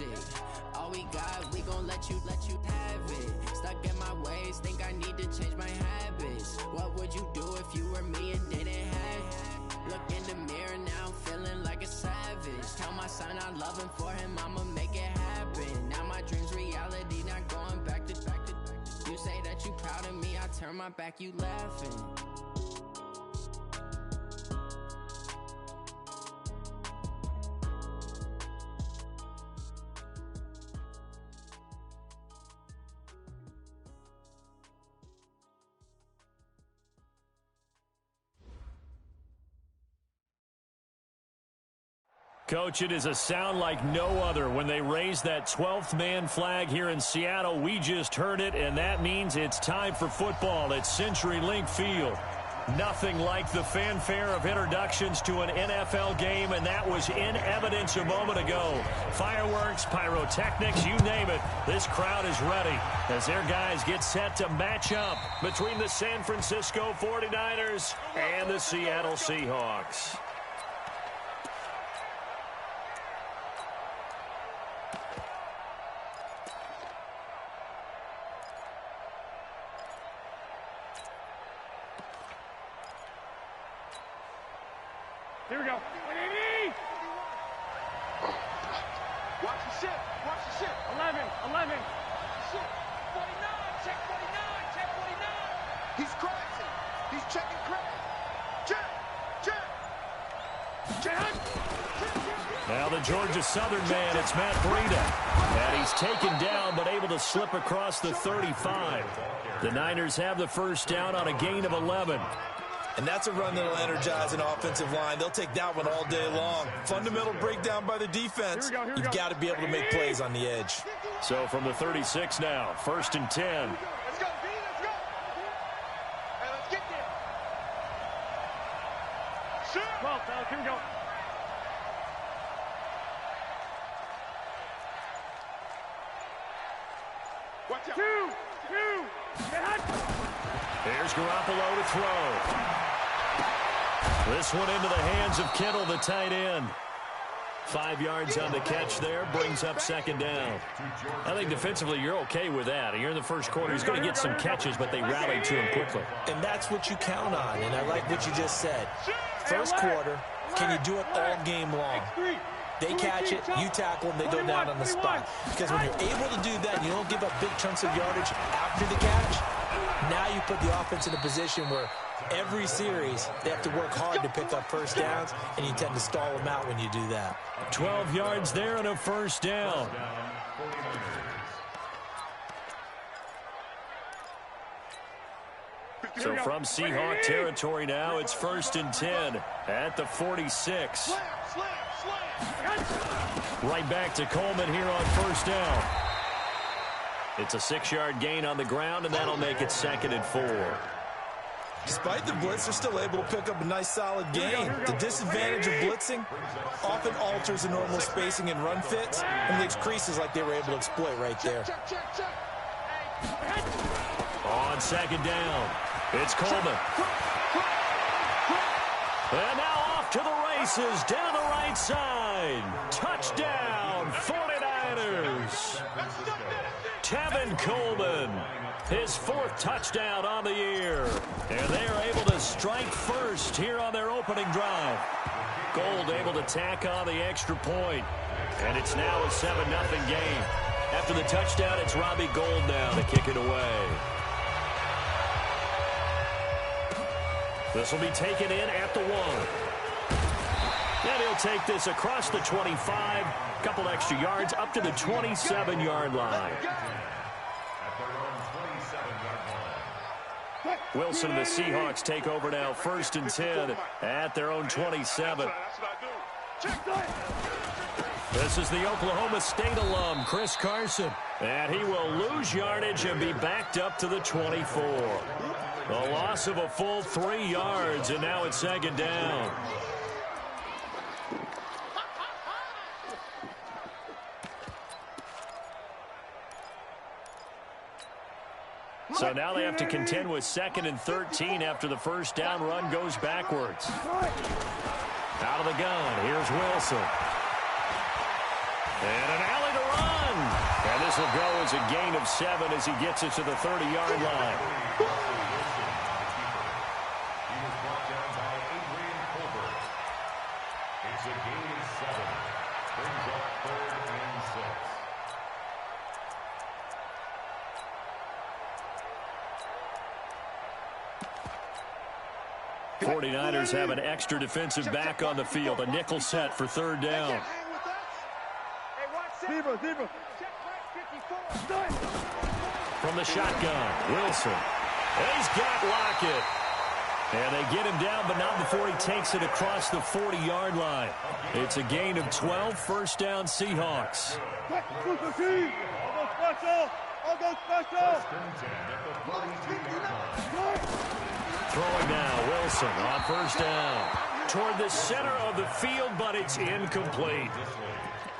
magic. All we got, we gon' let you have it. Stuck in my ways, think I need to change my habits. What would you do if you were me and didn't have it? Look in the mirror now, I'm feeling like a savage. Tell my son I love him, for him I'ma make it happen. Now my dream's reality, not going back to. You say that you proud of me, I turn my back, you laughing. Coach, it is a sound like no other when they raise that 12th man flag here in Seattle. We just heard it, and that means it's time for football at CenturyLink Field. Nothing like the fanfare of introductions to an NFL game, and that was in evidence a moment ago. Fireworks, pyrotechnics, you name it. This crowd is ready as their guys get set to match up between the San Francisco 49ers and the Seattle Seahawks. Here we go. Watch the ship. Watch the ship. 11. Ship. 49. Check 49. Check 49. He's crashing. He's checking crash. Check. Now the Georgia Southern man, it's Matt Breida. And he's taken down but able to slip across the 35. The Niners have the first down on a gain of 11. And that's a run that'll energize an offensive line. They'll take that one all day long. Fundamental breakdown by the defense. You've got to be able to make plays on the edge. So from the 36 now, 1st and 10. Let's go, B, let's go. Hey, let's get there. Sure. Well, fellas, here we go. Watch out. 2. Here's Garoppolo to throw. This one into the hands of Kittle, the tight end. 5 yards on the catch there, brings up 2nd down. I think defensively you're okay with that. You're in the first quarter. He's going to get some catches, but they rallied to him quickly. And that's what you count on, and I like what you just said. First quarter, can you do it all game long? They catch it, you tackle them, they go down on the spot. Because when you're able to do that, you don't give up big chunks of yardage after the catch, now you put the offense in a position where every series they have to work hard to pick up first downs, and you tend to stall them out when you do that. 12 yards there and a first down. So from Seahawk territory now, it's 1st and 10 at the 46. Right back to Coleman here on first down. It's a 6-yard gain on the ground, and that'll make it 2nd and 4. Despite the blitz, they're still able to pick up a nice, solid gain. The disadvantage of blitzing often alters the normal spacing and run fits and leaves creases like they were able to exploit right there. On 2nd down, it's Coleman. And now off to the races, down the right side. Touchdown, 49ers. Tevin Coleman, his 4th touchdown on the year. And they are able to strike first here on their opening drive. Gold able to tack on the extra point. And it's now a 7-0 game. After the touchdown, it's Robbie Gould now to kick it away. This will be taken in at the 1. And he'll take this across the 25. Couple extra yards up to the 27-yard line. Wilson and the Seahawks take over now, 1st and 10 at their own 27. This is the Oklahoma State alum, Chris Carson. And he will lose yardage and be backed up to the 24. A loss of a full 3 yards, and now it's 2nd down. So now they have to contend with 2nd and 13 after the first down run goes backwards. Out of the gun, here's Wilson. And an alley to This will go as a gain of 7 as he gets it to the 30-yard line. It's a gain of 7. Brings up 3rd and 6. 49ers have an extra defensive back on the field. A nickel set for 3rd down. From the shotgun, Wilson. He's got Lockett. And they get him down, but not before he takes it across the 40-yard line. It's a gain of 12, 1st down Seahawks. Throwing now, Wilson on 1st down. Toward the center of the field, but it's incomplete.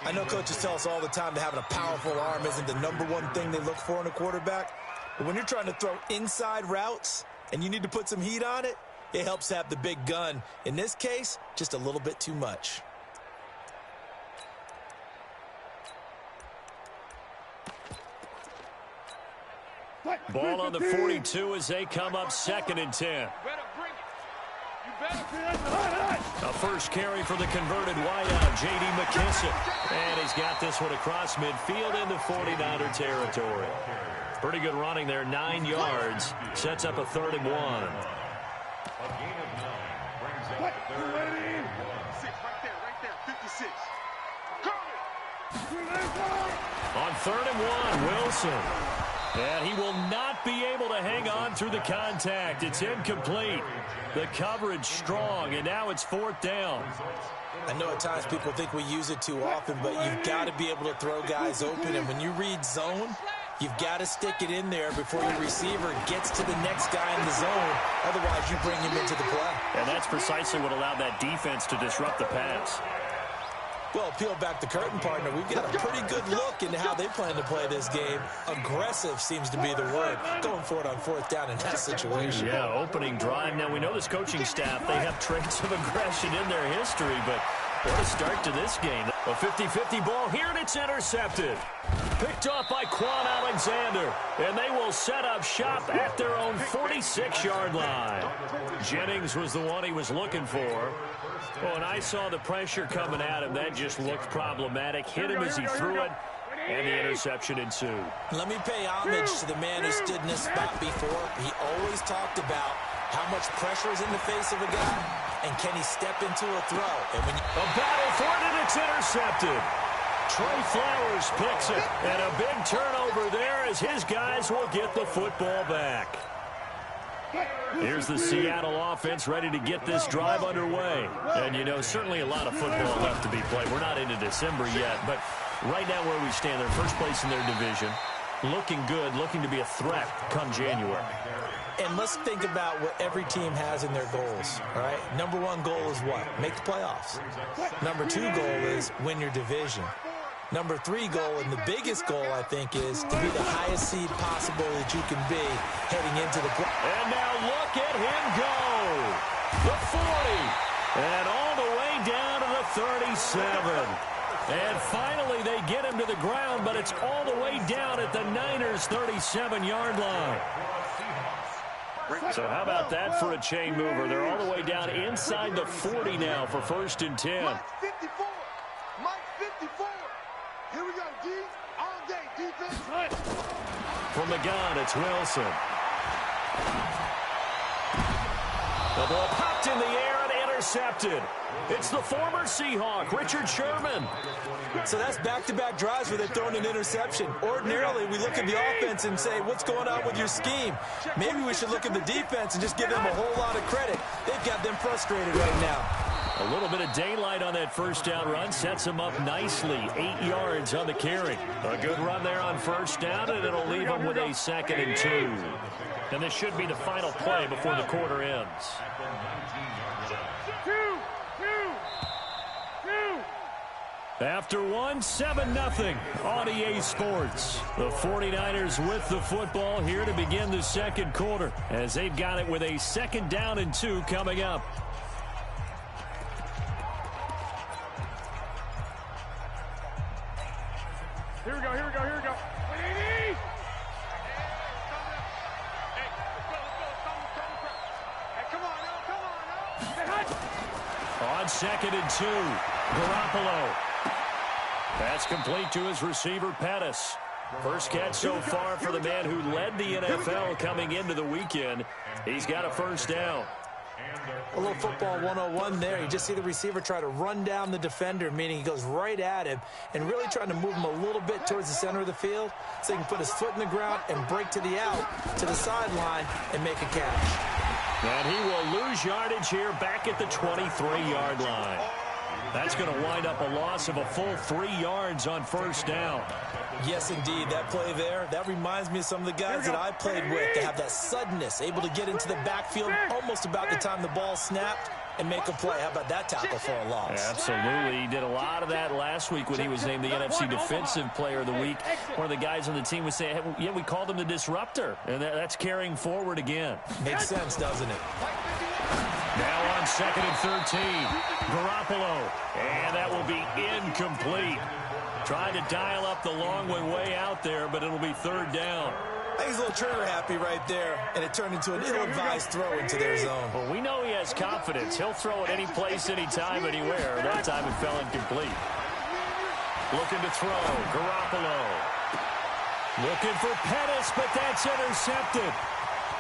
I know coaches tell us all the time that having a powerful arm isn't the #1 thing they look for in a quarterback. But when you're trying to throw inside routes and you need to put some heat on it, it helps have the big gun. In this case, just a little bit too much. Ball on the 42 as they come up 2nd and 10. A first carry for the converted wideout, J.D. McKissick. And he's got this one across midfield into 49er territory. Pretty good running there, 9 yards. Sets up a 3rd and 1. A gain of 9 brings up 3rd and 1. 6 right there, 56. On 3rd and 1, Wilson. And he will not be able to hang on through the contact. It's incomplete. The coverage strong, and now it's 4th down. I know at times people think we use it too often, but you've got to be able to throw guys open. And when you read zone, you've got to stick it in there before your receiver gets to the next guy in the zone. Otherwise, you bring him into the play. And that's precisely what allowed that defense to disrupt the pass. Well, peel back the curtain, partner. We've got a pretty good look into how they plan to play this game. Aggressive seems to be the word. Going for it on 4th down in that situation. Yeah, opening drive. Now, we know this coaching staff, they have traits of aggression in their history, but what a start to this game. A 50-50 ball here, and it's intercepted. Picked off by Quan Alexander, and they will set up shop at their own 46-yard line. Jennings was the one he was looking for. Oh, and I saw the pressure coming at him. That just looked problematic. Hit him as he threw it, and the interception ensued. Let me pay homage to the man who stood in this spot before. He always talked about how much pressure is in the face of a guy, and can he step into a throw. And when a battle for it, and it's intercepted. Trey Flowers picks it, and a big turnover there as his guys will get the football back. Here's the Seattle offense ready to get this drive underway. And, you know, certainly a lot of football left to be played. We're not into December yet, but right now where we stand, they're first place in their division. Looking good, looking to be a threat come January. And let's think about what every team has in their goals, all right? #1 goal is what? Make the playoffs. #2 goal is win your division. #3 goal, and the biggest goal, I think, is to be the highest seed possible that you can be heading into the play. And now look at him go. The 40. And all the way down to the 37. And finally they get him to the ground, but it's all the way down at the Niners' 37-yard line. So how about that for a chain mover? They're all the way down inside the 40 now for 1st and 10. Mike 54. Mike 54. Here we go, D. All day, defense. From the gun, it's Wilson. The ball popped in the air and intercepted. It's the former Seahawk, Richard Sherman. So that's back-to-back drives where they're throwing an interception. Ordinarily, we look at the offense and say, what's going on with your scheme? Maybe we should look at the defense and just give them a whole lot of credit. They've got them frustrated right now. A little bit of daylight on that first down run sets them up nicely. 8 yards on the carry. A good run there on first down, and it'll leave them with a 2nd and 2. And this should be the final play before the quarter ends. After one, 7-0 on EA Sports. The 49ers with the football here to begin the second quarter, as they've got it with a 2nd down and 2 coming up. Here we go. Hey, come on now. On 2nd and 2, Garoppolo. Pass complete to his receiver, Pettis. First catch so far for the man who led the NFL coming into the weekend. He's got a first down. A little football 101 there. You just see the receiver try to run down the defender, meaning he goes right at him and really trying to move him a little bit towards the center of the field so he can put his foot in the ground and break to the out, to the sideline, and make a catch. And he will lose yardage here back at the 23-yard line. That's going to wind up a loss of a full 3 yards on first down. Yes, indeed. That play there, that reminds me of some of the guys that I played with. They have that suddenness, able to get into the backfield almost about the time the ball snapped and make a play. How about that tackle for a loss? Absolutely. He did a lot of that last week when he was named the NFC Defensive Player of the Week. One of the guys on the team was saying, hey, yeah, we called him the disruptor, and that's carrying forward again. Makes sense, doesn't it? Now on 2nd and 13, Garoppolo, and that will be incomplete. Trying to dial up the long way out there, but it'll be 3rd down. I think he's a little trigger happy right there, and it turned into an ill-advised throw into their zone. Well, we know he has confidence. He'll throw it any place, anytime, anywhere. That time it fell incomplete. Looking to throw, Garoppolo. Looking for Pettis, but that's intercepted.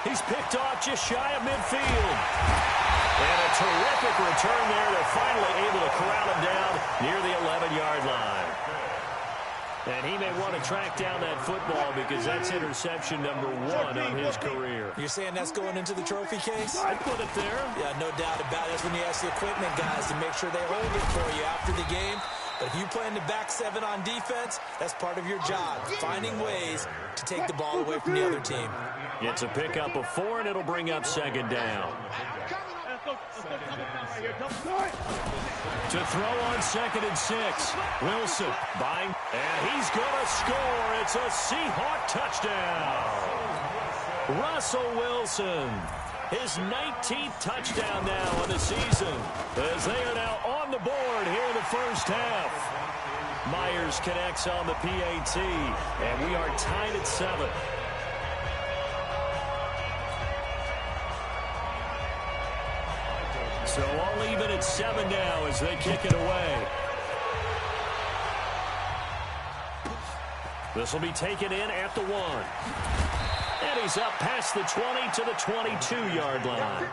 He's picked off just shy of midfield. And a terrific return there. They're finally able to corral him down near the 11-yard line. And he may want to track down that football because that's interception number 1 on his career. You're saying that's going into the trophy case? I'd put it there. Yeah, no doubt about it. That's when you ask the equipment guys to make sure they hold it for you after the game. But if you play in the back 7 on defense, that's part of your job, finding ways to take the ball away from the other team. It's a pickup of 4, and it'll bring up 2nd down. To throw on 2nd and 6. Wilson buying, and he's going to score. It's a Seahawk touchdown. Russell Wilson, his 19th touchdown now of the season, as they are now on the board here in the first half. Myers connects on the PAT, and we are tied at 7. So all even at 7 now as they kick it away. This will be taken in at the 1. And he's up past the 20 to the 22-yard line.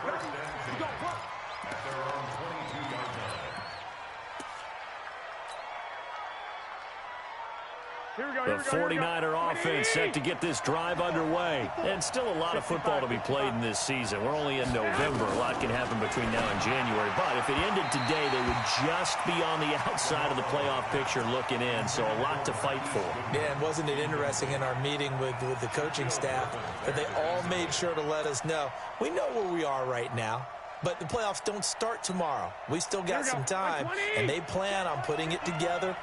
The 49er offense set to get this drive underway. And still a lot of football to be played in this season. We're only in November. A lot can happen between now and January. But if it ended today, they would just be on the outside of the playoff picture looking in. So a lot to fight for. Yeah, and wasn't it interesting in our meeting with the coaching staff that they all made sure to let us know, we know where we are right now. But the playoffs don't start tomorrow. We still got some time, and they plan on putting it together,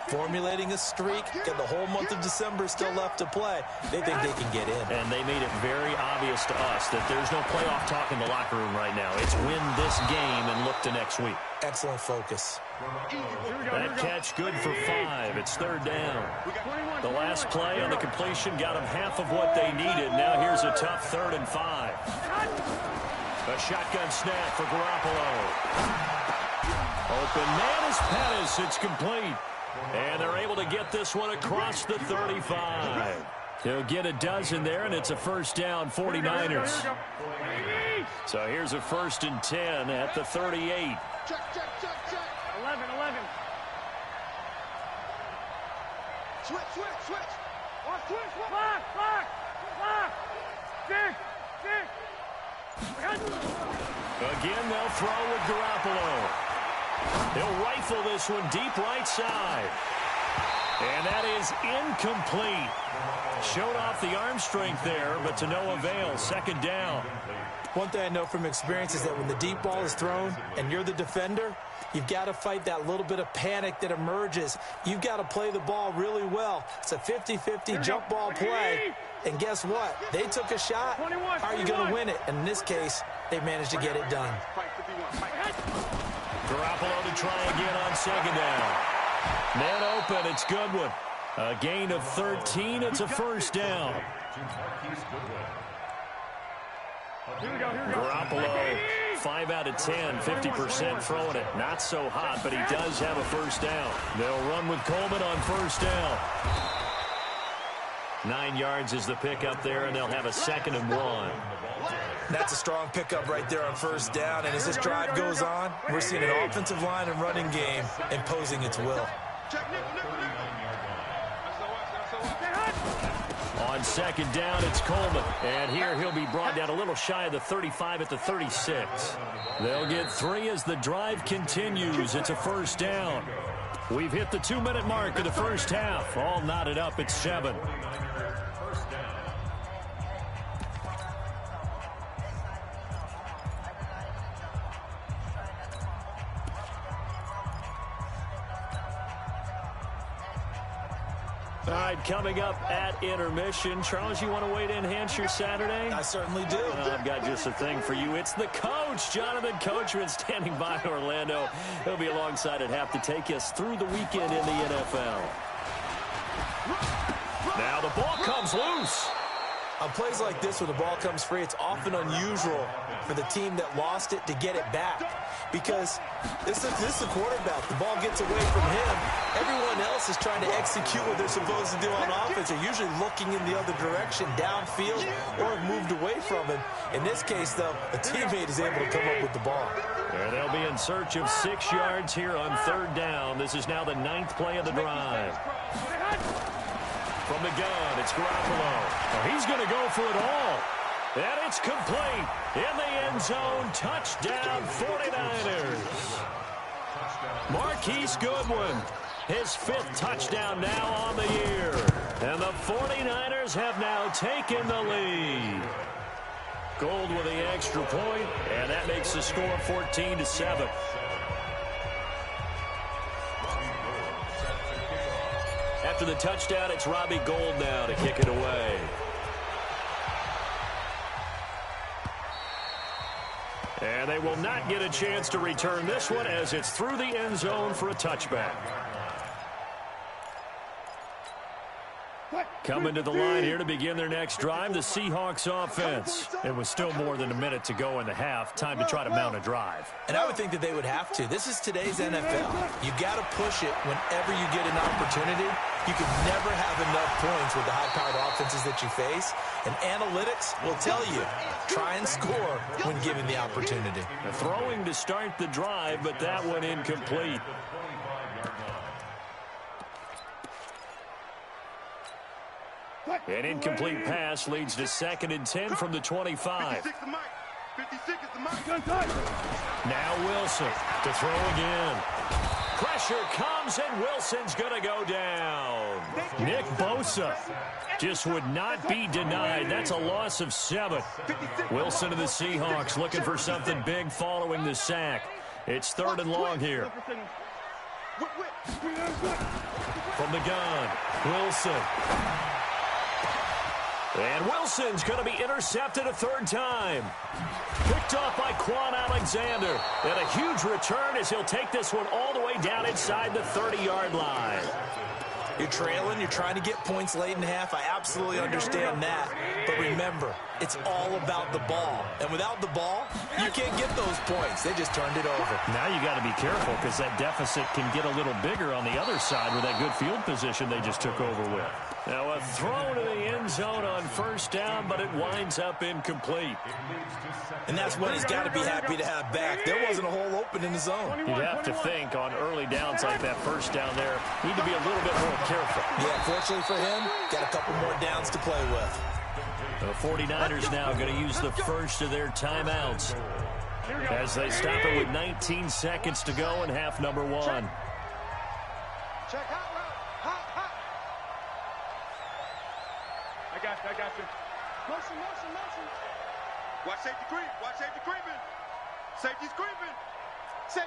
formulating a streak. Got the whole month of December still left to play. They think they can get in. And they made it very obvious to us that there's no playoff talk in the locker room right now. It's win this game and look to next week. Excellent focus. That catch good for 5. It's 3rd down. The last play on the completion got them half of what they needed. Now here's a tough 3rd and 5. A shotgun snap for Garoppolo. Open man is Pettis. It's complete. And they're able to get this one across the 35. They'll get a dozen there, and it's a first down, 49ers. So here's a 1st and 10 at the 38. Check. 11. Switch. Block. Stick. Again, they'll throw with Garoppolo. He'll rifle this one deep right side. And that is incomplete. Showed off the arm strength there, but to no avail. 2nd down. One thing I know from experience is that when the deep ball is thrown and you're the defender, you've got to fight that little bit of panic that emerges. You've got to play the ball really well. It's a 50-50 jump ball play. And guess what? They took a shot. How are you going to win it? And in this case, they managed to get it done. Garoppolo to try again on 2nd down. Man open, it's Goodwin. A gain of 13. It's a first down. Garoppolo, 5 out of 10, 50% throwing it. Not so hot, but he does have a first down. They'll run with Coleman on first down. 9 yards is the pickup there, and they'll have a 2nd and 1. That's a strong pickup right there on first down. And as this drive goes on, we're seeing an offensive line and running game imposing its will. On 2nd down, it's Coleman. And here he'll be brought down a little shy of the 35 at the 36. They'll get 3 as the drive continues. It's a first down. We've hit the 2-minute mark of the first half. All knotted up at 7. All right, coming up at intermission. Charles, you want to wait in enhance your Saturday? I certainly do. I've got just a thing for you. It's the coach, Jonathan Coachman, standing by Orlando. He'll be alongside at half to take us through the weekend in the NFL. Now the ball comes loose. On plays like this, when the ball comes free, it's often unusual for the team that lost it to get it back. Because this is a quarterback. The ball gets away from him. Everyone else is trying to execute what they're supposed to do on offense. They're usually looking in the other direction, downfield, or have moved away from him. In this case, though, a teammate is able to come up with the ball. And they'll be in search of 6 yards here on 3rd down. This is now the 9th play of the drive. From the gun, it's Garoppolo. Oh, he's going to go for it all. And it's complete. In the end zone, touchdown 49ers. Marquise Goodwin, his 5th touchdown now on the year. And the 49ers have now taken the lead. Gold with the extra point, and that makes the score 14-7. After the touchdown, it's Robbie Gould now to kick it away. And they will not get a chance to return this one as it's through the end zone for a touchback. Coming to the line here to begin their next drive, the Seahawks offense. It was still more than a minute to go in the half. Time to try to mount a drive. And I would think that they would have to. This is today's NFL. You got to push it whenever you get an opportunity. You can never have enough points with the high-powered offenses that you face. And analytics will tell you, try and score when given the opportunity. Throwing to start the drive, but that one incomplete. An incomplete pass leads to 2nd and 10 from the 25. Now Wilson to throw again. Pressure comes, and Wilson's going to go down. Nick Bosa just would not be denied. That's a loss of 7. Wilson to the Seahawks looking for something big following the sack. It's 3rd and long here. From the gun, Wilson. And Wilson's going to be intercepted a 3rd time. Picked off by Quan Alexander. And a huge return as he'll take this one all the way down inside the 30-yard line. You're trailing, you're trying to get points late in the half. I absolutely understand that. But remember, it's all about the ball. And without the ball, you can't get those points. They just turned it over. Now you got to be careful because that deficit can get a little bigger on the other side with that good field position they just took over with. Now a throw to the end zone on 1st down, but it winds up incomplete. And that's what he's got to be happy to have back. There wasn't a hole open in the zone. You'd have to think on early downs like that 1st down there, need to be a little bit more careful. Yeah, fortunately for him, got a couple more downs to play with. The 49ers now going to use the first of their timeouts as they stop it with 19 seconds to go in half number 1. Check out, hot. I got you. Motion. Watch safety creep. Watch safety creeping. Safety's creeping. Safe.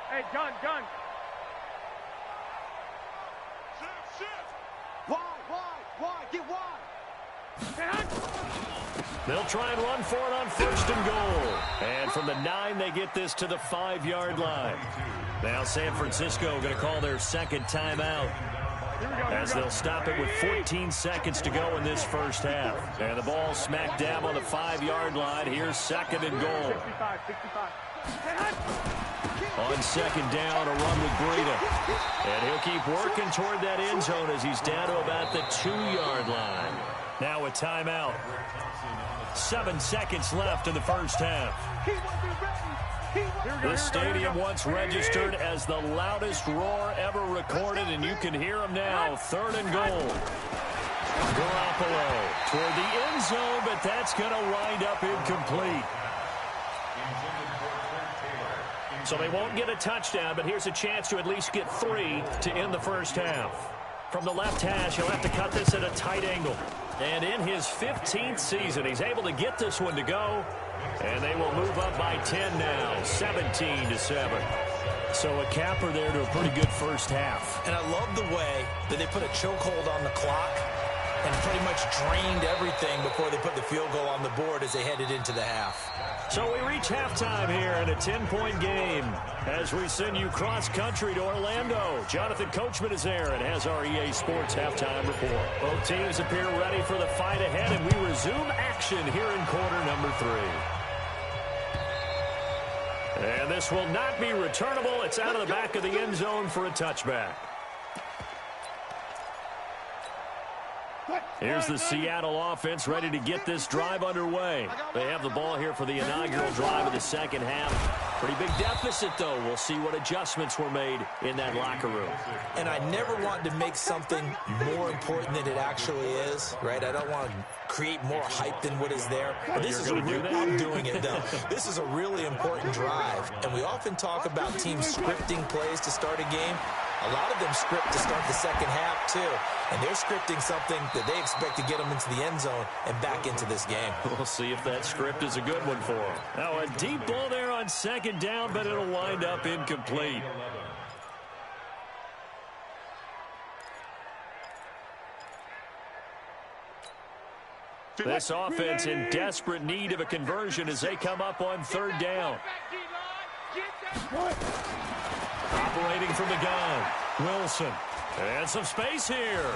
Hey, gun. Shift. Wide. Get wide. They'll try and run for it on 1st and goal. And from the 9, they get this to the 5-yard line. Now San Francisco going to call their second timeout, as they'll stop it with 14 seconds to go in this first half. And the ball smack dab on the 5-yard line. Here's 2nd and goal. On 2nd down, a run with Breida. And he'll keep working toward that end zone as he's down to about the 2-yard line. Now a timeout. 7 seconds left in the first half. This stadium once registered as the loudest roar ever recorded, and you can hear him now. 3rd and goal. Garoppolo toward the end zone, but that's going to wind up incomplete. So they won't get a touchdown, but here's a chance to at least get 3 to end the first half. From the left hash, he'll have to cut this at a tight angle. And in his 15th season, he's able to get this one to go. And they will move up by 10 now, 17-7. So a capper there to a pretty good first half. And I love the way that they put a chokehold on the clock and pretty much drained everything before they put the field goal on the board as they headed into the half. So we reach halftime here in a 10-point game as we send you cross-country to Orlando. Jonathan Coachman is there and has our EA Sports halftime report. Both teams appear ready for the fight ahead, and we resume action here in quarter number 3. And this will not be returnable. It's out of the back of the end zone for a touchback. Here's the Seattle offense ready to get this drive underway. They have the ball here for the inaugural drive of the second half. Pretty big deficit, though. We'll see what adjustments were made in that locker room. And I never want to make something more important than it actually is, right? I don't want to create more hype than what is there. But this is I'm doing it, though. This is a really important drive. And we often talk about teams scripting plays to start a game. A lot of them script to start the second half, too. And they're scripting something that they expect to get them into the end zone and back into this game. We'll see if that script is a good one for them. Now a deep ball there on 2nd down, but it'll wind up incomplete. This offense in desperate need of a conversion as they come up on 3rd down. Operating from the gun, Wilson. And some space here.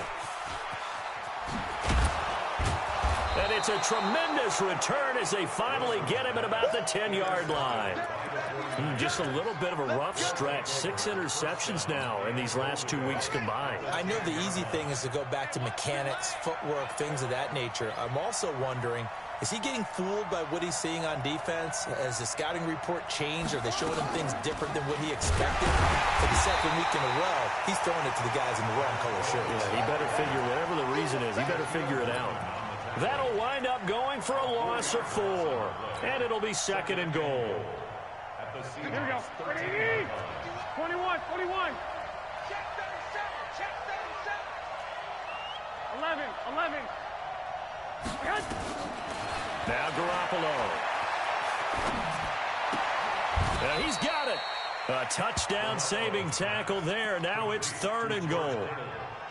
And it's a tremendous return as they finally get him at about the 10-yard line. Just a little bit of a rough stretch. 6 interceptions now in these last 2 weeks combined. I know the easy thing is to go back to mechanics, footwork, things of that nature. I'm also wondering, is he getting fooled by what he's seeing on defense? Has the scouting report changed? Are they showing him things different than what he expected? For the 2nd week in a row, he's throwing it to the guys in the wrong color shirts. Yeah, he better figure, whatever the reason is, he better figure it out. That'll wind up going for a loss of 4. And it'll be 2nd and goal. Here we go. 21, 21. Check 37, check 37. 11. Now Garoppolo. Now he's got it. A touchdown-saving tackle there. Now it's 3rd and goal.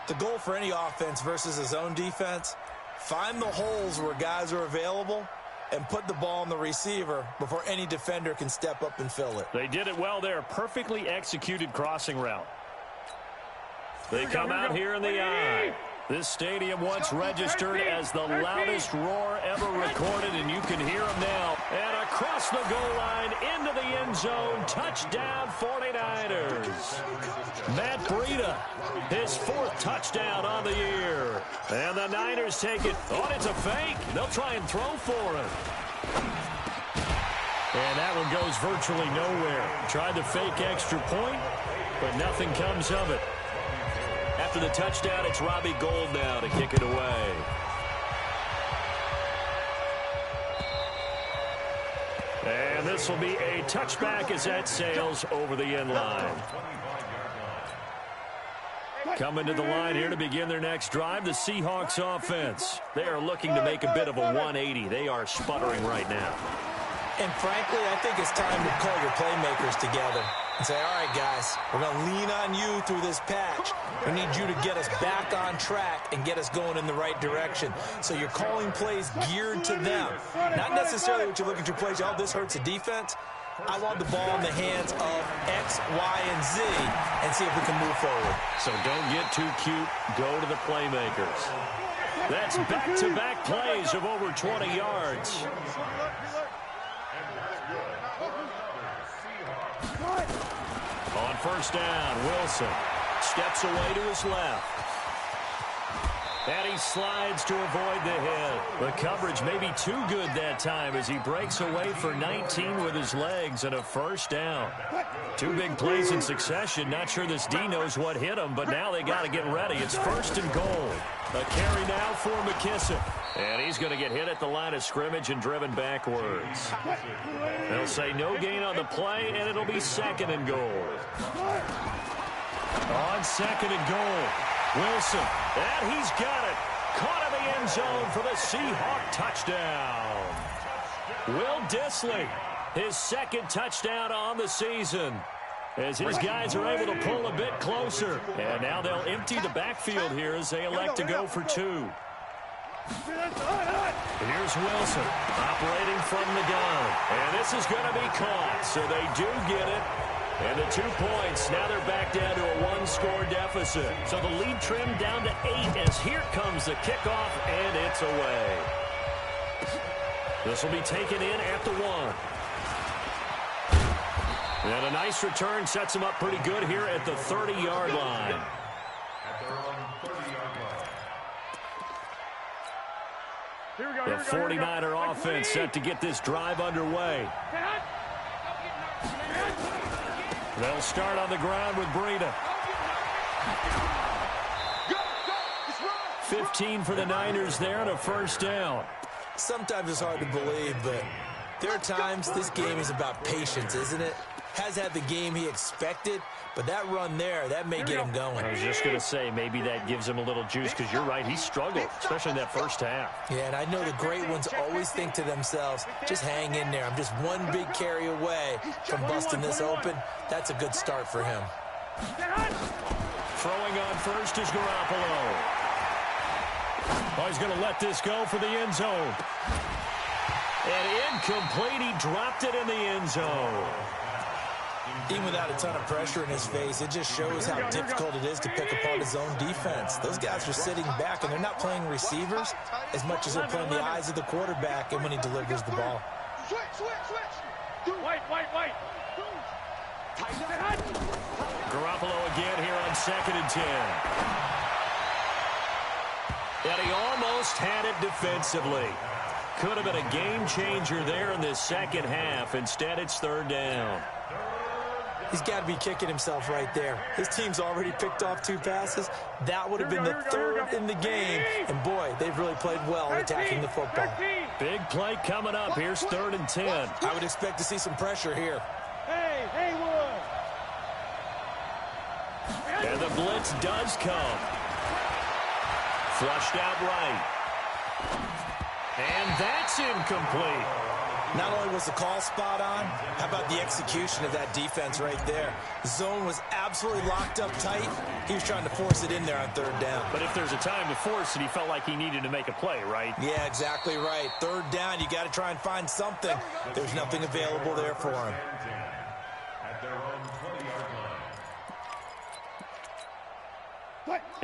The goal for any offense versus his own defense, find the holes where guys are available and put the ball on the receiver before any defender can step up and fill it. They did it well there. Perfectly executed crossing route. They come out here in the eye. This stadium once registered as the loudest roar ever recorded, and you can hear them now. And across the goal line into the end zone. Touchdown 49ers. Matt Breida, his 4th touchdown on the year. And the Niners take it. Oh, it's a fake. They'll try and throw for him. And that one goes virtually nowhere. Tried the fake extra point, but nothing comes of it. After the touchdown, it's Robbie Gould now to kick it away. And this will be a touchback as that sails over the end line. Coming to the line here to begin their next drive, the Seahawks offense. They are looking to make a bit of a 180. They are sputtering right now. And frankly, I think it's time to call your playmakers together and say, all right, guys, we're going to lean on you through this patch. We need you to get us back on track and get us going in the right direction. So you're calling plays geared to them. Not necessarily what you're looking to plays, oh, this hurts the defense. I want the ball in the hands of X, Y, and Z and see if we can move forward. So don't get too cute. Go to the playmakers. That's back-to-back plays of over 20 yards. On first down, Wilson steps away to his left. And he slides to avoid the hit. The coverage may be too good that time as he breaks away for 19 with his legs and a first down. Two big plays in succession. Not sure this D knows what hit him, but now they got to get ready. It's first and goal. A carry now for McKissick. And he's going to get hit at the line of scrimmage and driven backwards. They'll say no gain on the play, and it'll be second and goal. On second and goal, Wilson, and he's got it. Caught in the end zone for the Seahawk touchdown. Will Dissly, his second touchdown on the season, as his guys are able to pull a bit closer. And now they'll empty the backfield here as they elect to go for two. Here's Wilson operating from the gun. And this is going to be caught, so they do get it. And the 2 points, now they're back down to a one-score deficit. So the lead trimmed down to 8 as here comes the kickoff, and it's away. This will be taken in at the 1. And a nice return sets him up pretty good here at the 30-yard line. The 49er offense set to get this drive underway. They'll start on the ground with Breida. 15 for the Niners there and a first down. Sometimes it's hard to believe, but there are times this game is about patience, isn't it? Has had the game he expected, but that run there, that may get him going. I was just going to say, maybe that gives him a little juice, because you're right, he struggled, especially in that first half. Yeah, and I know the great ones always think to themselves, just hang in there. I'm just one big carry away from busting this open. That's a good start for him. Throwing on first is Garoppolo. Oh, he's going to let this go for the end zone. And incomplete, he dropped it in the end zone. Even without a ton of pressure in his face, it just shows how difficult it is to pick apart his own defense. Those guys are sitting back, and they're not playing receivers as much as they're playing the eyes of the quarterback and when he delivers the ball. Garoppolo again here on 2nd and 10. And he almost had it defensively. Could have been a game changer there in this second half. Instead, it's third down. He's got to be kicking himself right there. His team's already picked off 2 passes. That would have been the third in the game. And, boy, they've really played well attacking the football. Big play coming up. Here's 3rd and 10. I would expect to see some pressure here. And the blitz does come. Flushed out right. And that's incomplete. Not only was the call spot on, how about the execution of that defense right there? The zone was absolutely locked up tight. He was trying to force it in there on 3rd down. But if there's a time to force it, he felt like he needed to make a play, right? Yeah, exactly right. 3rd down, you got to try and find something. There's nothing available there for him.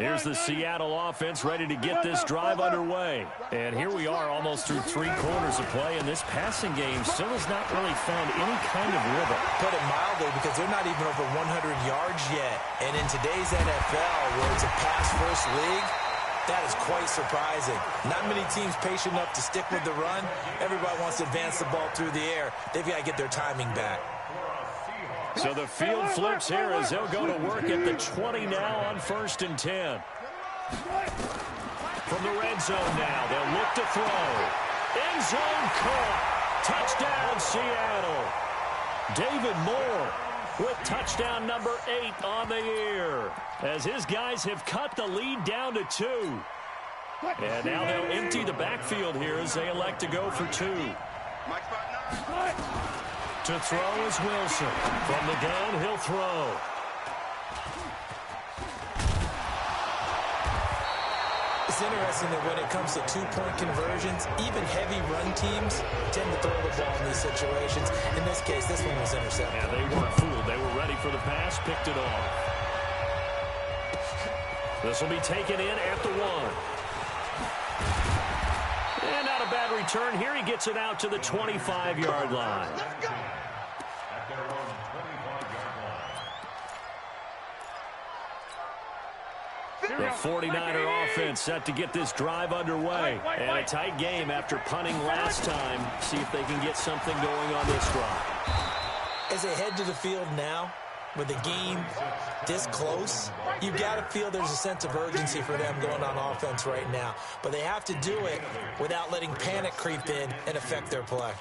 Here's the Seattle offense ready to get this drive underway. And here we are almost through 3 quarters of play, and this passing game still has not really found any kind of rhythm. Put it mildly, because they're not even over 100 yards yet. And in today's NFL, where it's a pass-first league, that is quite surprising. Not many teams patient enough to stick with the run. Everybody wants to advance the ball through the air. They've got to get their timing back. So the field flips here as they'll go to work at the 20 now on 1st and 10. From the red zone now, they'll look to throw. End zone caught. Touchdown, Seattle. David Moore with touchdown number 8 on the year, as his guys have cut the lead down to 2. And now they'll empty the backfield here as they elect to go for 2. To throw is Wilson. From the gun, he'll throw. It's interesting that when it comes to two-point conversions, even heavy run teams tend to throw the ball in these situations. In this case, this one was intercepted. Yeah, they weren't fooled. They were ready for the pass, picked it off. This will be taken in at the 1. And not a bad return here. He gets it out to the 25-yard line. The 49er offense set to get this drive underway. And a tight game after punting last time. See if they can get something going on this drive. As they head to the field now, with the game this close, you've got to feel there's a sense of urgency for them going on offense right now. But they have to do it without letting panic creep in and affect their play.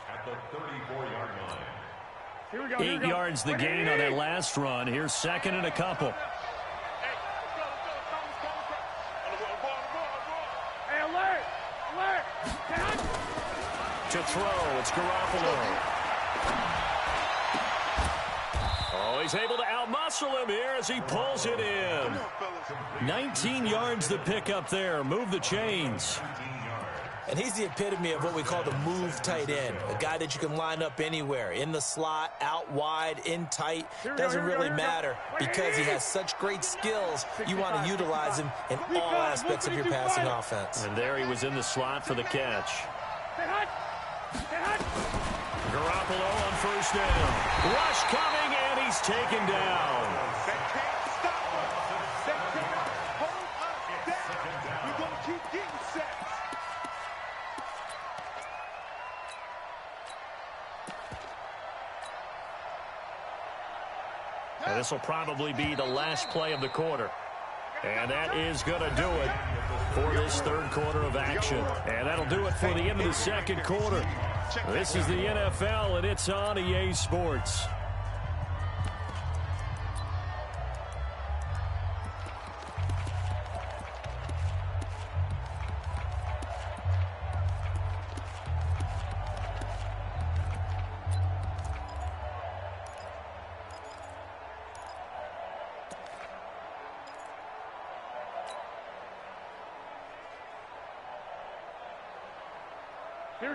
8 yards the gain on that last run. Here's second and a couple. To throw, it's Garoppolo. Oh, he's able to outmuscle him here as he pulls it in. 19 yards the pick up there. Move the chains. And he's the epitome of what we call the move tight end. A guy that you can line up anywhere. In the slot, out wide, in tight. Doesn't really matter because he has such great skills. You want to utilize him in all aspects of your passing offense. And there he was in the slot for the catch. Garoppolo on first down. Rush coming, and he's taken down. They can't stop us. They cannot hold us down. We're going to keep getting sacks. And this will probably be the last play of the quarter. And that is going to do it for this third quarter of action. And that'll do it for the end of the second quarter. This is the NFL, and it's on EA Sports.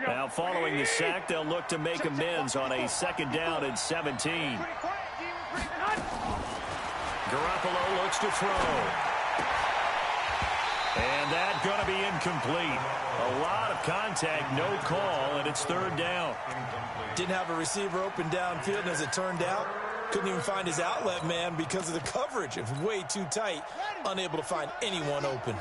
Now following the sack, they'll look to make amends on a second down and 17. Garoppolo looks to throw. And that's going to be incomplete. A lot of contact, no call, and it's third down. Didn't have a receiver open downfield, and as it turned out, couldn't even find his outlet man because of the coverage. It was way too tight, unable to find anyone open.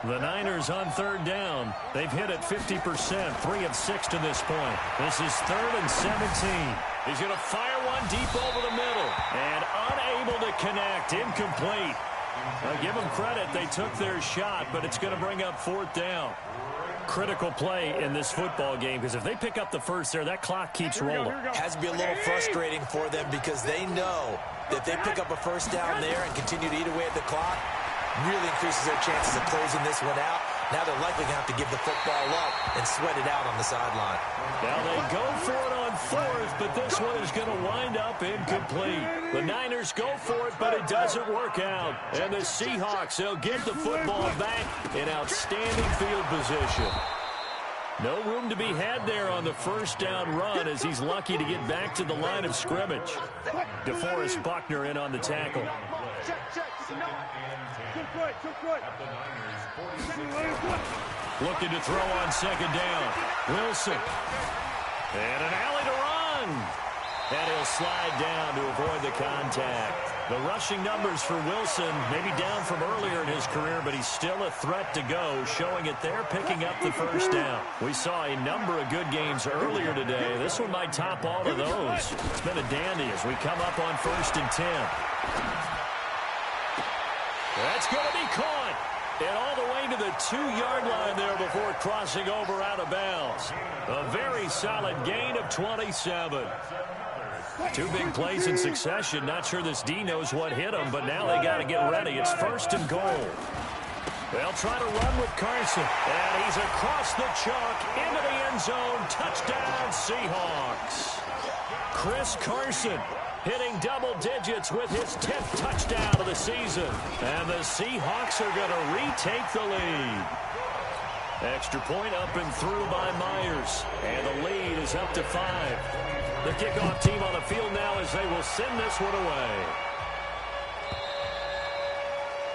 The Niners on third down. They've hit it 50%, 3 of 6 to this point. This is third and 17. He's going to fire one deep over the middle and unable to connect, incomplete. Now, give them credit. They took their shot, but it's going to bring up fourth down. Critical play in this football game because if they pick up the first there, that clock keeps rolling. Has to be a little frustrating for them because they know that if they pick up a first down there and continue to eat away at the clock, really increases their chances of closing this one out. Now they're likely going to have to give the football up and sweat it out on the sideline. Now they go for it on fourth, but this one is going to wind up incomplete. The Niners go for it, but it doesn't work out. And the Seahawks, they'll get the football back in outstanding field position. No room to be had there on the first down run as he's lucky to get back to the line of scrimmage. DeForest Buckner in on the tackle. Looking to throw on second down. Wilson. And an alley to run. And he'll slide down to avoid the contact. The rushing numbers for Wilson, maybe down from earlier in his career, but he's still a threat to go, showing it there, picking up the first down. We saw a number of good games earlier today. This one might top all of those. It's been a dandy as we come up on 1st and 10. That's going to be caught. And all the way to the 2-yard line there before crossing over out of bounds. A very solid gain of 27. 2 big plays in succession. Not sure this D knows what hit him, but now they got to get ready. It's 1st and goal. They'll try to run with Carson. And he's across the chalk into the end zone. Touchdown, Seahawks. Chris Carson hitting double digits with his 10th touchdown of the season. And the Seahawks are going to retake the lead. Extra point up and through by Myers. And the lead is up to 5. The kickoff team on the field now as they will send this one away.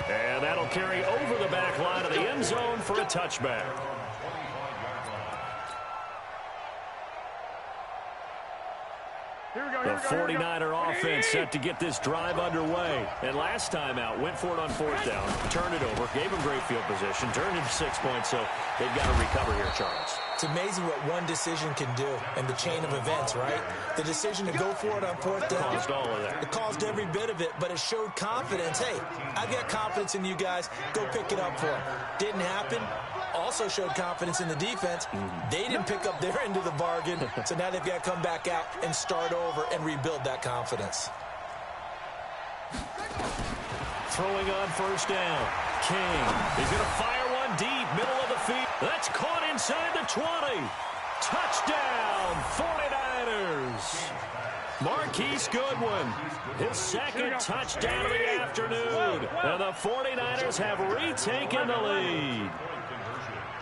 And that'll carry over the back line of the end zone for a touchback. The 49er offense set to get this drive underway. And last time out, went for it on 4th down, turned it over, gave them great field position, turned into 6 points, so they've got to recover here, Charles. It's amazing what one decision can do in the chain of events, right? The decision to go for it on 4th down. Caused all of that. It caused every bit of it, but it showed confidence. Hey, I've got confidence in you guys. Go pick it up for them. Didn't happen. Also showed confidence in the defense. They didn't pick up their end of the bargain, so now they've got to come back out and start over and rebuild that confidence. Throwing on 1st down. King is going to fire one deep, middle of the field. That's caught inside the 20. Touchdown, 49ers. Marquise Goodwin, his 2nd touchdown of the afternoon. And the 49ers have retaken the lead.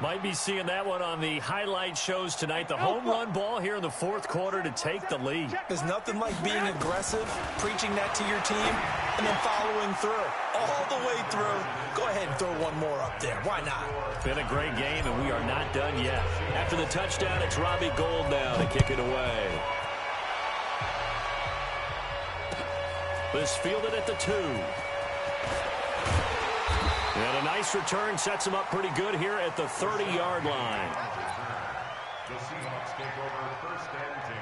Might be seeing that one on the highlight shows tonight. The home run ball here in the 4th quarter to take the lead. There's nothing like being aggressive, preaching that to your team, and then following through. All the way through. Go ahead and throw one more up there. Why not? Been a great game, and we are not done yet. After the touchdown, it's Robbie Gould now to kick it away. This fielded at the 2. And a nice return sets him up pretty good here at the 30-yard line. The Seahawks take over 1st and 10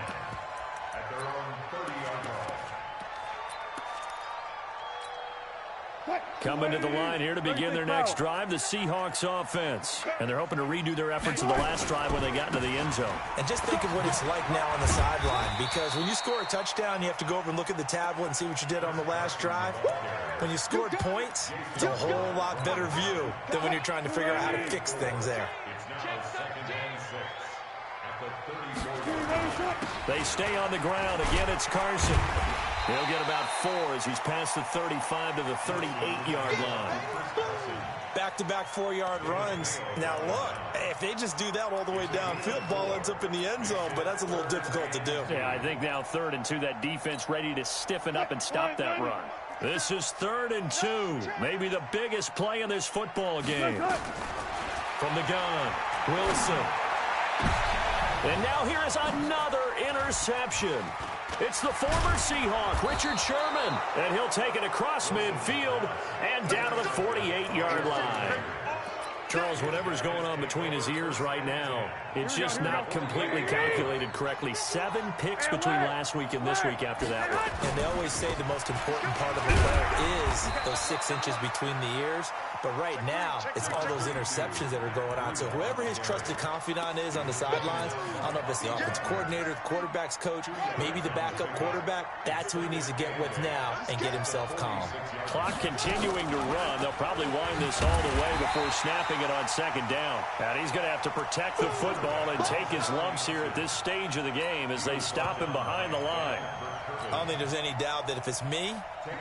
at their own 30-yard line. Coming to the line here to begin their next drive, the Seahawks offense. And they're hoping to redo their efforts of the last drive when they got into the end zone. And just think of what it's like now on the sideline, because when you score a touchdown, you have to go over and look at the tablet and see what you did on the last drive. When you scored points, it's a whole lot better view than when you're trying to figure out how to fix things there. It's now 2nd and 6 at the 34. They stay on the ground. Again, it's Carson. He'll get about 4 as he's past the 35 to the 38-yard line. Back-to-back 4-yard runs. Now, look, if they just do that all the way downfield, ball ends up in the end zone, but that's a little difficult to do. Yeah, I think now 3rd and 2, that defense ready to stiffen up and stop that run. This is 3rd and 2, maybe the biggest play in this football game. From the gun, Wilson. And now here is another interception. It's the former Seahawk, Richard Sherman, and he'll take it across midfield and down to the 48-yard line. Charles, whatever's going on between his ears right now, it's just not completely calculated correctly. 7 picks between last week and this week after that one. And they always say the most important part of a player is those 6 inches between the ears. But right now, it's all those interceptions that are going on. So whoever his trusted confidant is on the sidelines, I don't know if it's the offensive coordinator, the quarterback's coach, maybe the backup quarterback, that's who he needs to get with now and get himself calm. Clock continuing to run. They'll probably wind this all the way before snapping it on 2nd down. And he's going to have to protect the football and take his lumps here at this stage of the game as they stop him behind the line. I don't think there's any doubt that if it's me,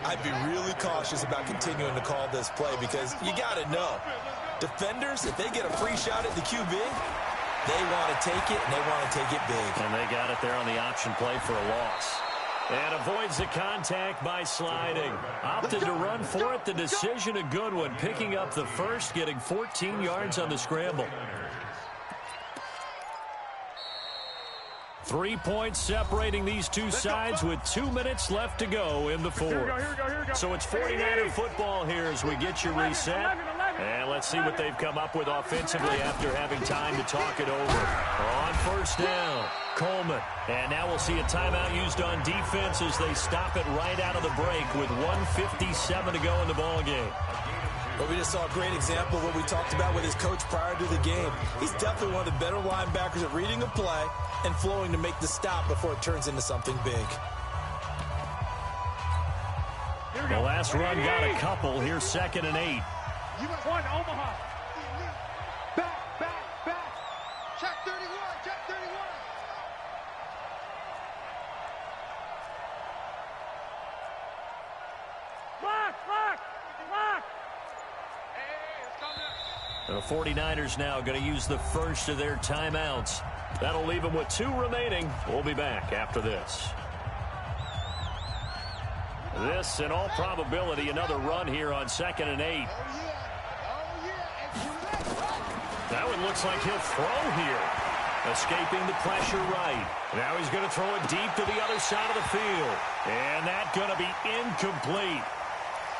I'd be really cautious about continuing to call this play, because you got to know, defenders, if they get a free shot at the QB, they want to take it, and they want to take it big. And they got it there on the option play for a loss. And avoids the contact by sliding. Opted to run for it. The decision a good one. Picking up the first, getting 14 yards on the scramble. 3 points separating these two sides with 2 minutes left to go in the 4th. So it's 49er football here as we get you reset. And let's see what they've come up with offensively after having time to talk it over. On 1st down, Coleman. And now we'll see a timeout used on defense as they stop it right out of the break with 1:57 to go in the ball game. But we just saw a great example of what we talked about with his coach prior to the game. He's definitely one of the better linebackers at reading a play and flowing to make the stop before it turns into something big. The last run got a couple. Here's 2nd and 8. One, Omaha. Back. Check 31. Lock. Hey, it's coming. The 49ers now going to use the first of their timeouts. That'll leave them with 2 remaining. We'll be back after this. This, in all probability, another run here on 2nd and 8. That one looks like he'll throw here. Escaping the pressure right. Now he's going to throw it deep to the other side of the field. And that's going to be incomplete.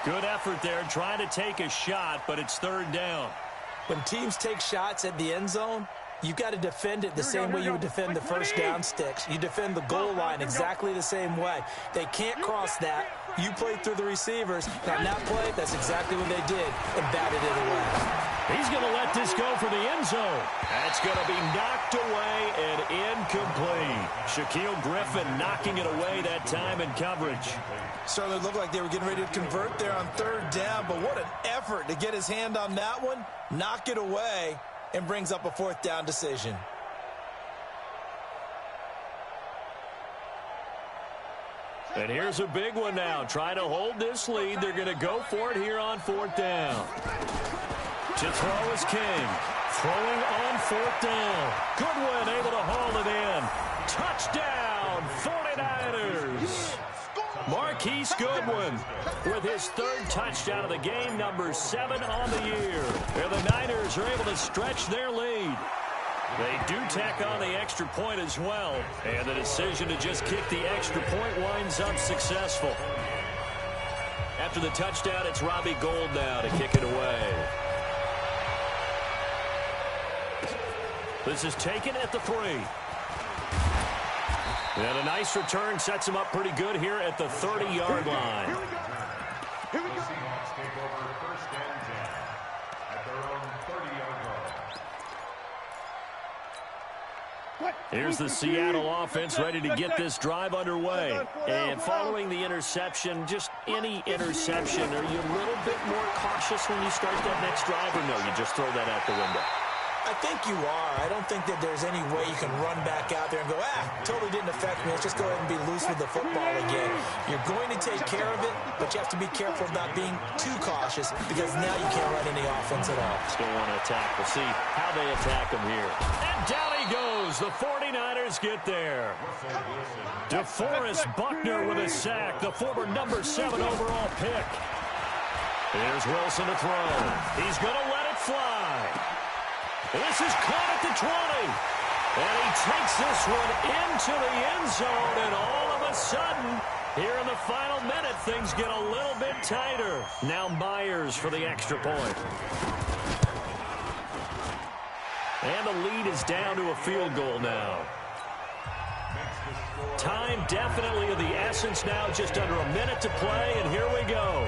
Good effort there trying to take a shot, but it's 3rd down. When teams take shots at the end zone, you've got to defend it the same way you would defend the first down sticks. You defend the goal line exactly the same way. They can't cross that. You play through the receivers. On that play, that's exactly what they did and batted it away. He's going to let this go for the end zone. That's going to be knocked away and incomplete. Shaquille Griffin knocking it away that time in coverage. Certainly looked like they were getting ready to convert there on 3rd down, but what an effort to get his hand on that one, knock it away, and brings up a 4th down decision. And here's a big one now. Trying to hold this lead. They're going to go for it here on 4th down. To throw is King. Throwing on 4th down. Goodwin able to haul it in. Touchdown, 49ers. Marquise Goodwin with his 3rd touchdown of the game, number 7 on the year. And the Niners are able to stretch their lead. They do tack on the extra point as well. And the decision to just kick the extra point winds up successful. After the touchdown, it's Robbie Gould now to kick it away. This is taken at the 3. And a nice return sets him up pretty good here at the 30-yard line. Here we go. The Seahawks take over 1st and 10 at their own 30-yard line. Here's the Seattle offense ready to get this drive underway. And following the interception, just any interception, are you a little bit more cautious when you start that next drive, or no, you just throw that out the window? I think you are. I don't think that there's any way you can run back out there and go, totally didn't affect me. Let's just go ahead and be loose with the football again. You're going to take care of it, but you have to be careful about being too cautious because now you can't run any offense at all. Still want to attack. We'll see how they attack him here. And down he goes. The 49ers get there. DeForest Buckner with a sack, the former number 7 overall pick. Here's Wilson to throw. He's going to let it fly. This is caught at the 20. And he takes this one into the end zone. And all of a sudden, here in the final minute, things get a little bit tighter. Now Myers for the extra point. And the lead is down to a field goal now. Time definitely of the essence now. Just under a minute to play. And here we go.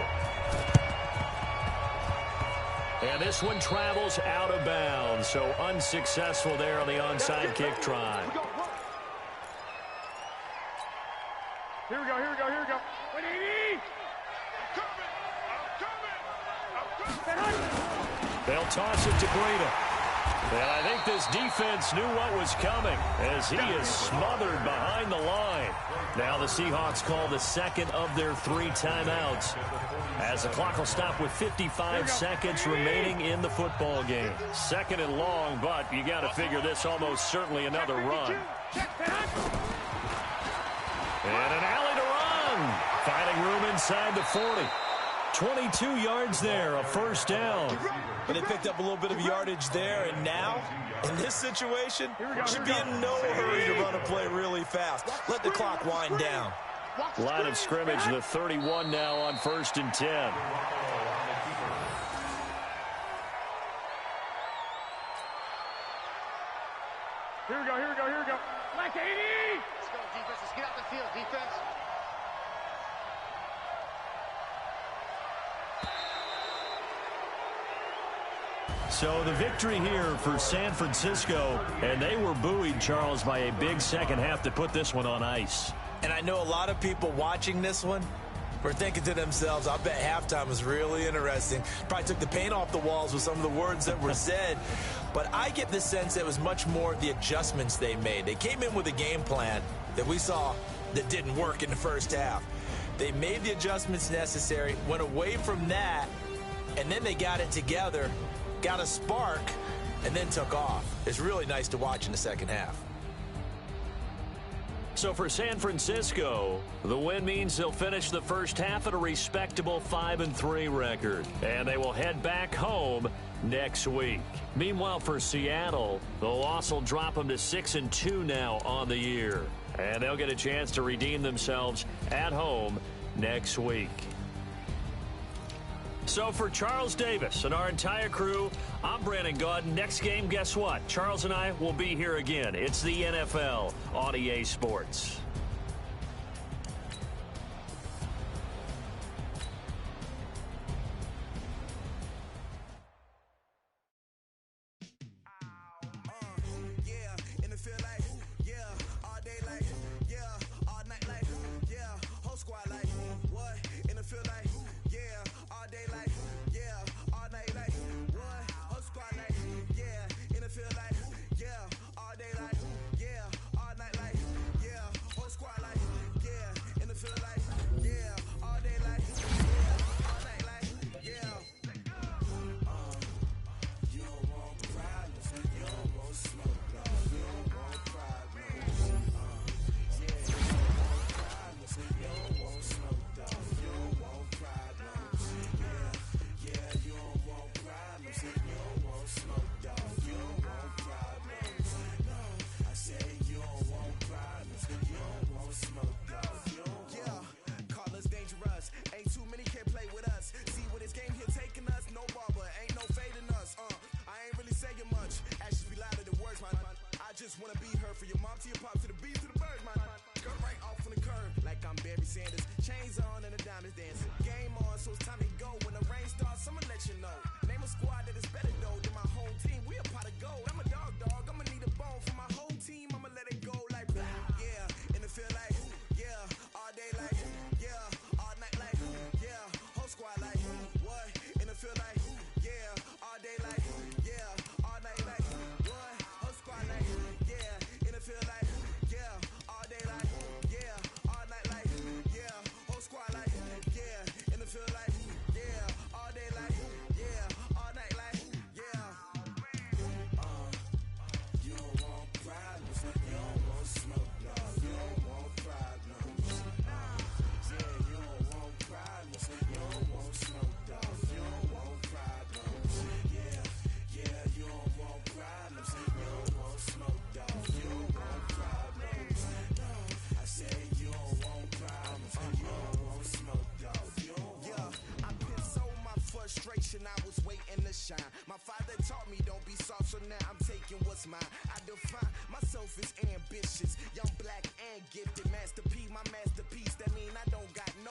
And this one travels out of bounds, so unsuccessful there on the onside kick try. Here we go. 180! I'm coming! They'll toss it to Breida. And I think this defense knew what was coming as he is smothered behind the line. Now the Seahawks call the 2nd of their 3 timeouts, as the clock will stop with 55 seconds remaining in the football game. 2nd and long, but you got to figure this almost certainly another run. And an alley to run. Finding room inside the 40. 22 yards there, a 1st down. And they picked up a little bit of yardage there, and now, in this situation, should be in no hurry to run a play really fast. Let the clock wind down. Line of scrimmage, the 31 now on 1st and 10. Here we go. Like 80! Let's go, defense. Let's get out the field, defense. So the victory here for San Francisco, and they were buoyed, Charles, by a big second half to put this one on ice. And I know a lot of people watching this one were thinking to themselves, I bet halftime was really interesting. Probably took the paint off the walls with some of the words that were said. But I get the sense that it was much more the adjustments they made. They came in with a game plan that we saw that didn't work in the first half. They made the adjustments necessary, went away from that, and then they got it together, got a spark, and then took off. It's really nice to watch in the second half. So for San Francisco, the win means they'll finish the first half at a respectable 5-3 record, and they will head back home next week. Meanwhile, for Seattle, the loss will drop them to 6-2 now on the year, and they'll get a chance to redeem themselves at home next week. So for Charles Davis and our entire crew, I'm Brandon Gaudin. Next game, guess what? Charles and I will be here again. It's the NFL on EA Sports. I was waiting to shine. My father taught me don't be soft, so now I'm taking what's mine. I define myself as ambitious, young, black, and gifted. Master P, my masterpiece. That mean I don't got no